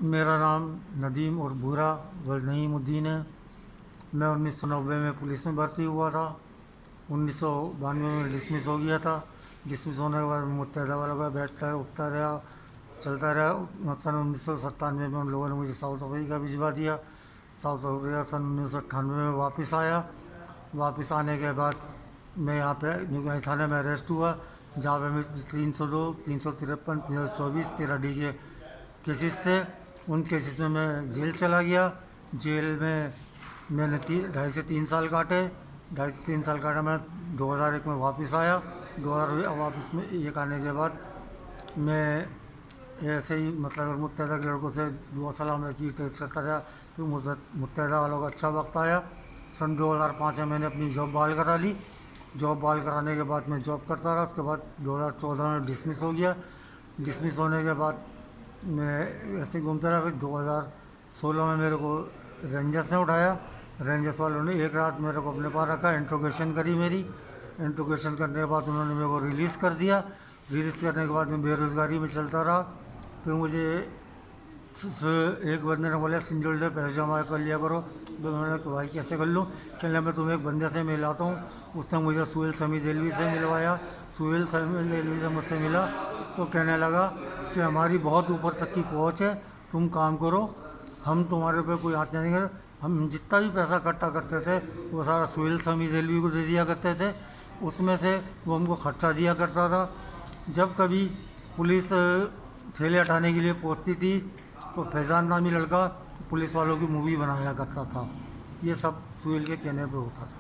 मेरा नाम नदीम और भूरा नईमुद्दीन है। मैं 1990 में पुलिस में भर्ती हुआ था। 1992 में डिसमिस हो गया था। डिसमिस होने के बाद मुत्तैदा वालों का बैठता उठता रहा, चलता रहा। सन 1997 में उन लोगों ने मुझे साउथ अफ्रीका भिजवा दिया। साउथ अफ्रीका सन 1998 में वापस आया। वापस आने के बाद मैं यहाँ पे निगरानी थाने में अरेस्ट हुआ, जहाँ पे मैं 302, 353, 324, 13D के केसेस थे। उन केसेस में मैं जेल चला गया। जेल में मैंने 2.5 से 3 साल काटे। 2.5 से 3 साल काटा। मैं 2001 में वापस आया। 2000 वापस में एक आने के बाद मैं ऐसे ही मतलब मुत्तैदा के लड़कों से दुआ सलाम रखी टेस्ट करता रहा। फिर मुत्तैदा वालों का अच्छा वक्त आया। सन 2005 में मैंने अपनी जॉब बहाल करा ली। जॉब बहाल कराने के बाद मैं जॉब करता रहा। उसके बाद 2014 में डिसमिस हो गया। डिसमिस होने के बाद मैं ऐसे घूमता रहा। फिर 2016 में मेरे को रेंजर्स ने उठाया। रेंजर्स वालों ने एक रात मेरे को अपने पास रखा, इंट्रोगेशन करी मेरी। इंट्रोगेशन करने के बाद उन्होंने मेरे को रिलीज़ कर दिया। रिलीज़ करने के बाद मैं बेरोज़गारी में चलता रहा। फिर मुझे एक बंदे ने बोला सिंजल डे पैसे जमा कर लिया करो। तो मैंने तो भाई कैसे कर लूँ? कहने मैं तुम्हें एक बंदे से मिलाता हूँ। उसने मुझे सुहेल समी दिलवी से मिलवाया। सुहेल समी दिलवी से मुझसे मिला तो कहने लगा कि हमारी बहुत ऊपर तक की पहुँच है, तुम काम करो, हम तुम्हारे ऊपर कोई हाथ नहीं करें। हम जितना भी पैसा इकट्ठा करते थे वो सारा सुहेल समी दिलवी को दे दिया करते थे। उसमें से वो हमको खर्चा दिया करता था। जब कभी पुलिस थैले हटाने के लिए पहुंचती थी तो फैज़ान नामी लड़का पुलिस वालों की मूवी बनाया करता था। ये सब सुहेल के कहने पे होता था।